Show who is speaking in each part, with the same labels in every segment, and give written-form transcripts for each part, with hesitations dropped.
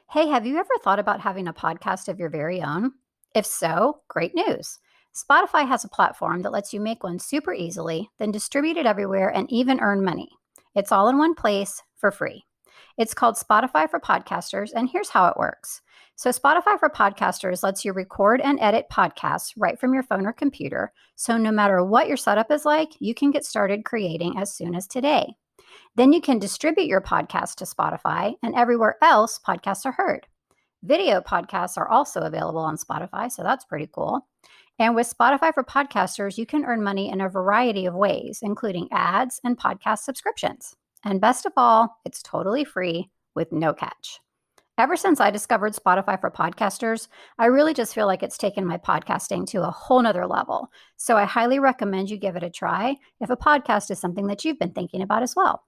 Speaker 1: Hey, have you ever thought about having a podcast of your very own? If so, great news. Spotify has a platform that lets you make one super easily, then distribute it everywhere and even earn money. It's all in one place for free. It's called Spotify for Podcasters, and here's how it works. So, Spotify for Podcasters lets you record and edit podcasts right from your phone or computer. So, no matter what your setup is like, you can get started creating as soon as today. Then you can distribute your podcast to Spotify, and everywhere else podcasts are heard. Video podcasts are also available on Spotify, so that's pretty cool. And with Spotify for Podcasters, you can earn money in a variety of ways, including ads and podcast subscriptions. And best of all, it's totally free with no catch. Ever since I discovered Spotify for Podcasters, I really just feel like it's taken my podcasting to a whole nother level. So I highly recommend you give it a try if a podcast is something that you've been thinking about as well.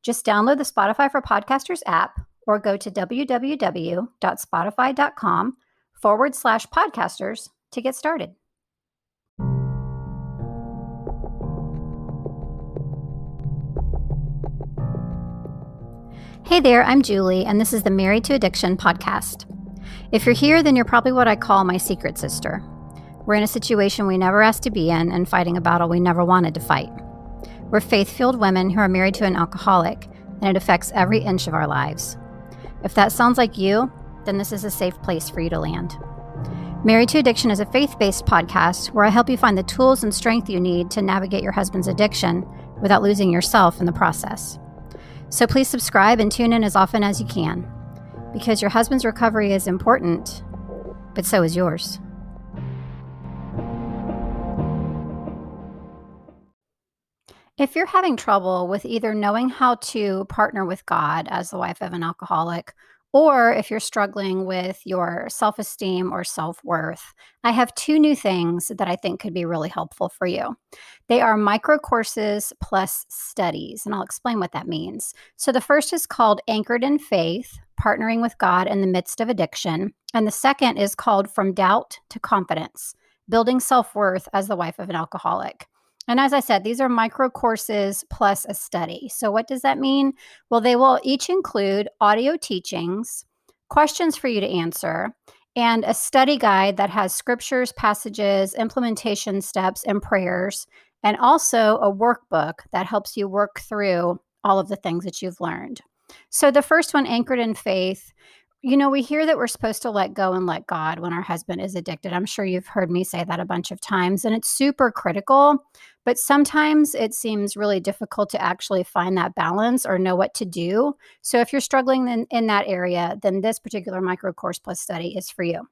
Speaker 1: Just download the Spotify for Podcasters app or go to www.spotify.com/podcasters to get started. Hey there, I'm Julie, and this is the Married to Addiction podcast. If you're here, then you're probably what I call my secret sister. We're in a situation we never asked to be in and fighting a battle we never wanted to fight. We're faith-filled women who are married to an alcoholic, and it affects every inch of our lives. If that sounds like you, then this is a safe place for you to land. Married to Addiction is a faith-based podcast where I help you find the tools and strength you need to navigate your husband's addiction without losing yourself in the process. So please subscribe and tune in as often as you can, because your husband's recovery is important, but so is yours. If you're having trouble with either knowing how to partner with God as the wife of an alcoholic, or if you're struggling with your self esteem or self worth, I have two new things that I think could be really helpful for you. They are micro courses plus studies, and I'll explain what that means. So, the first is called Anchored in Faith, Partnering with God in the Midst of Addiction. And the second is called From Doubt to Confidence, Building Self Worth as the Wife of an Alcoholic. And as I said, these are micro courses plus a study. So, what does that mean? Well, they will each include audio teachings, questions for you to answer, and a study guide that has scriptures, passages, implementation steps, and prayers, and also a workbook that helps you work through all of the things that you've learned. So, the first one, Anchored in Faith. We hear that we're supposed to let go and let God when our husband is addicted. I'm sure you've heard me say that a bunch of times, and it's super critical. But sometimes it seems really difficult to actually find that balance or know what to do. So if you're struggling in that area, then this particular micro course plus study is for you.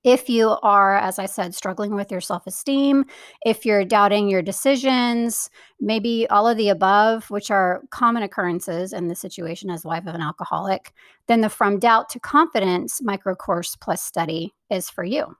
Speaker 1: If you are, as I said, struggling with your self-esteem, if you're doubting your decisions, maybe all of the above, which are common occurrences in the situation as wife of an alcoholic, then the From Doubt to Confidence micro course plus study is for you.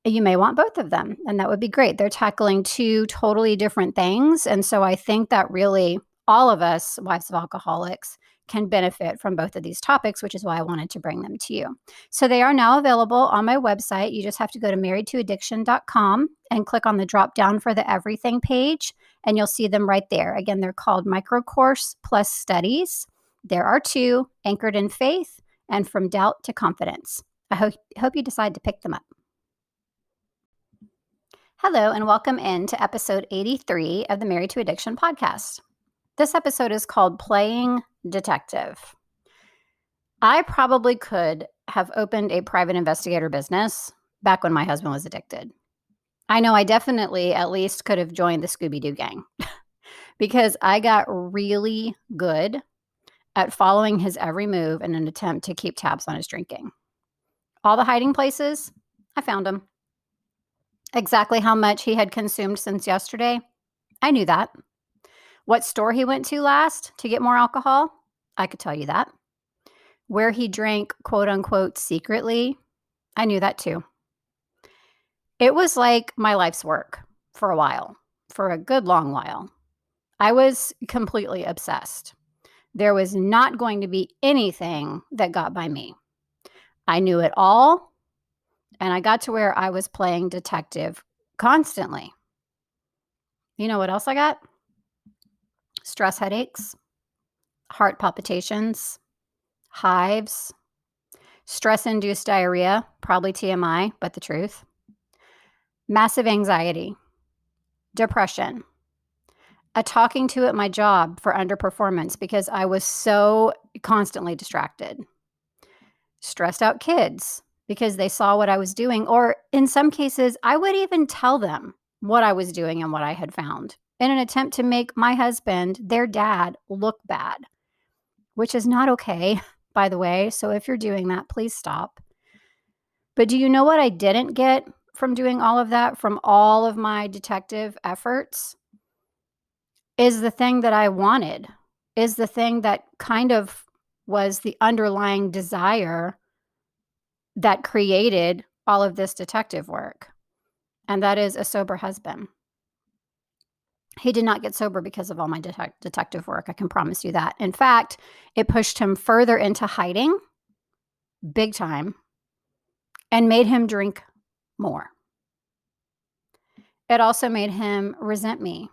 Speaker 1: You may want both of them, and that would be great. They're tackling two totally different things. And so I think that really all of us, wives of alcoholics, can benefit from both of these topics, which is why I wanted to bring them to you. So they are now available on my website. You just have to go to marriedtoaddiction.com and click on the drop down for the everything page, and you'll see them right there. Again, they're called Micro Course Plus Studies. There are two, Anchored in Faith and From Doubt to Confidence. I hope you decide to pick them up. Hello, and welcome in to episode 83 of the Married to Addiction podcast. This episode is called Playing Detective. I probably could have opened a private investigator business back when my husband was addicted. I know I definitely at least could have joined the Scooby Doo gang because I got really good at following his every move in an attempt to keep tabs on his drinking. All the hiding places, I found them. Exactly how much he had consumed since yesterday, I knew that. What store he went to last to get more alcohol, I could tell you that. Where he drank, quote unquote, secretly, I knew that too. It was like my life's work for a while, for a good long while. I was completely obsessed. There was not going to be anything that got by me. I knew it all. And I got to where I was playing detective constantly. You know what else I got? Stress headaches, heart palpitations, hives, stress-induced diarrhea, probably TMI, but the truth, massive anxiety, depression, a talking to at my job for underperformance because I was so constantly distracted, stressed out kids because they saw what I was doing, or in some cases, I would even tell them what I was doing and what I had found in an attempt to make my husband, their dad, look bad, which is not okay, by the way. So if you're doing that, please stop. But do you know what I didn't get from doing all of that, from all of my detective efforts? Is the thing that I wanted, is the thing that kind of was the underlying desire that created all of this detective work. And that is a sober husband. He did not get sober because of all my detective work. I can promise you that. In fact, it pushed him further into hiding, big time, and made him drink more. It also made him resent me.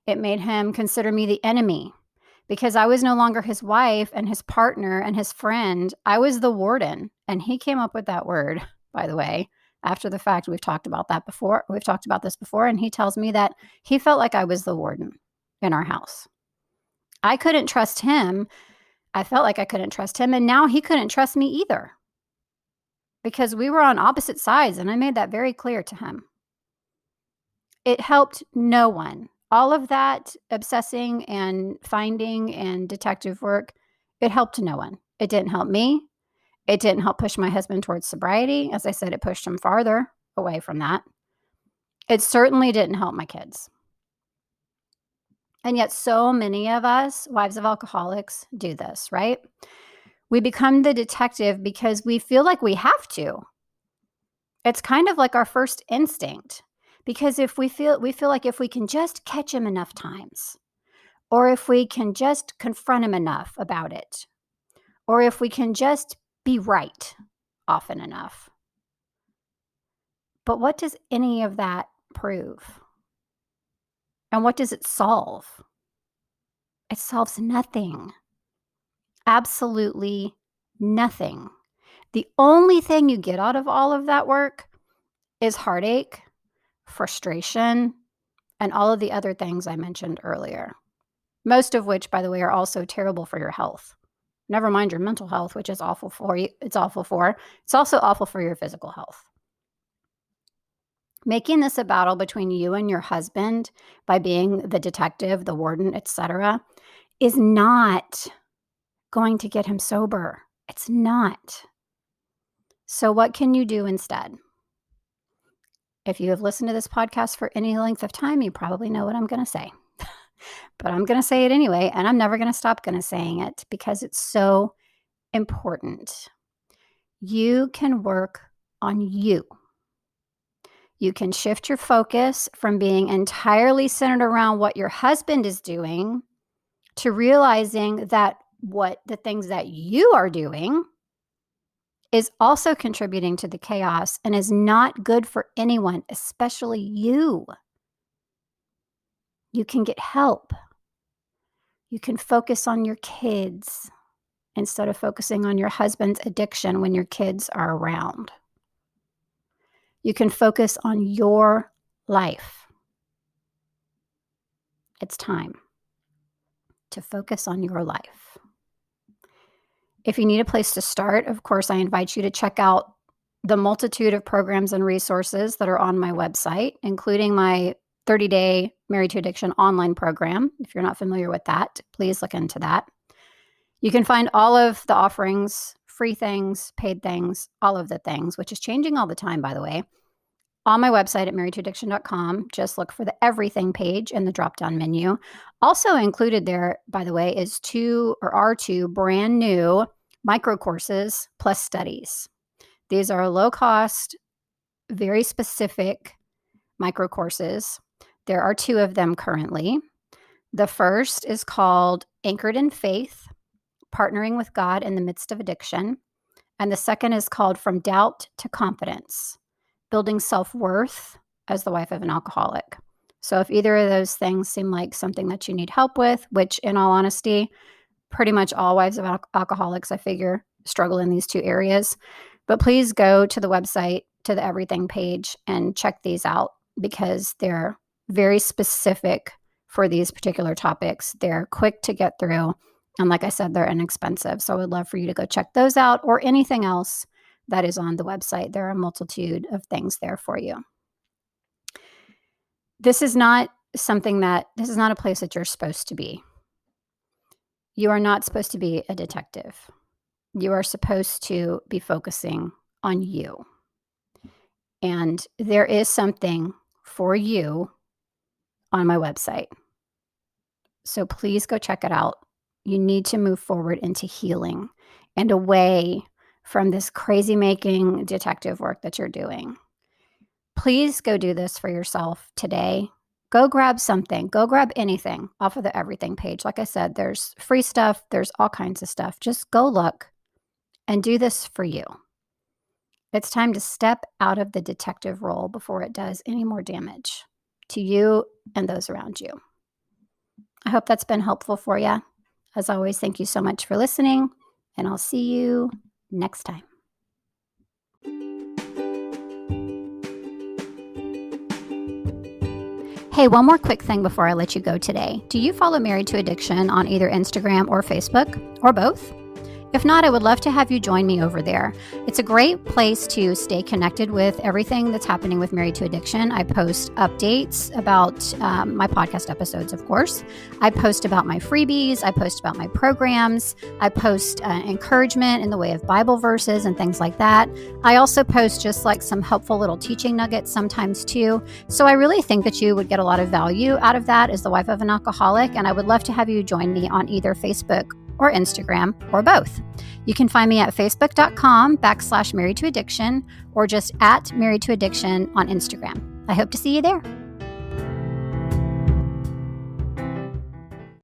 Speaker 1: It made him consider me the enemy because I was no longer his wife and his partner and his friend. I was the warden. And he came up with that word, by the way, after the fact. We've talked about that before. We've talked about this before. And he tells me that he felt like I was the warden in our house. I couldn't trust him. I felt like I couldn't trust him. And now he couldn't trust me either because we were on opposite sides. And I made that very clear to him. It helped no one. All of that obsessing and finding and detective work, it helped no one. It didn't help me. It didn't help push my husband towards sobriety. As I said, it pushed him farther away from that. It certainly didn't help my kids. And yet so many of us, wives of alcoholics, do this, right? We become the detective because we feel like we have to. It's kind of like our first instinct. Because if we feel like if we can just catch him enough times, or if we can just confront him enough about it, or if we can just be right often enough. But what does any of that prove? And what does it solve? It solves nothing. Absolutely nothing. The only thing you get out of all of that work is heartache, frustration, and all of the other things I mentioned earlier. Most of which, by the way, are also terrible for your health. Never mind your mental health, which is awful for you. It's also awful for your physical health. Making this a battle between you and your husband by being the detective, the warden, etc., is not going to get him sober. It's not. So what can you do instead? If you have listened to this podcast for any length of time, you probably know what I'm going to say. But I'm going to say it anyway, and I'm never going to stop saying it because it's so important. You can work on you. You can shift your focus from being entirely centered around what your husband is doing to realizing that what the things that you are doing is also contributing to the chaos and is not good for anyone, especially you. You can get help. You can focus on your kids instead of focusing on your husband's addiction when your kids are around. You can focus on your life. It's time to focus on your life. If you need a place to start, of course, I invite you to check out the multitude of programs and resources that are on my website, including my 30-day Married to Addiction online program. If you're not familiar with that, please look into that. You can find all of the offerings, free things, paid things, all of the things, which is changing all the time, by the way, on my website at marriedtoaddiction.com. Just look for the everything page in the drop-down menu. Also included there, by the way, is two brand new micro courses plus studies. These are low-cost, very specific micro courses. There are two of them currently. The first is called Anchored in Faith, Partnering with God in the Midst of Addiction. And the second is called From Doubt to Confidence, Building Self-Worth as the Wife of an Alcoholic. So if either of those things seem like something that you need help with, which in all honesty, pretty much all wives of alcoholics, I figure, struggle in these two areas. But please go to the website, to the everything page, and check these out because they're very specific for these particular topics. They're quick to get through. And like I said, they're inexpensive. So I would love for you to go check those out or anything else that is on the website. There are a multitude of things there for you. This is not a place that you're supposed to be. You are not supposed to be a detective. You are supposed to be focusing on you. And there is something for you on my website. So please go check it out. You need to move forward into healing and away from this crazy making detective work that you're doing. Please go do this for yourself today. Go grab something. Go grab anything off of the everything page. Like I said, there's free stuff. There's all kinds of stuff. Just go look and do this for you. It's time to step out of the detective role before it does any more damage to you and those around you. I hope that's been helpful for you. As always, thank you so much for listening, and I'll see you next time. Hey, one more quick thing before I let you go today. Do you follow Married to Addiction on either Instagram or Facebook, or both? If not, I would love to have you join me over there. It's a great place to stay connected with everything that's happening with Married to Addiction. I post updates about my podcast episodes, of course. I post about my freebies. I post about my programs. I post encouragement in the way of Bible verses and things like that. I also post just like some helpful little teaching nuggets sometimes too. So I really think that you would get a lot of value out of that as the wife of an alcoholic. And I would love to have you join me on either Facebook or Instagram, or both. You can find me at facebook.com/married to addiction or just at married to addiction on Instagram. I hope to see you there.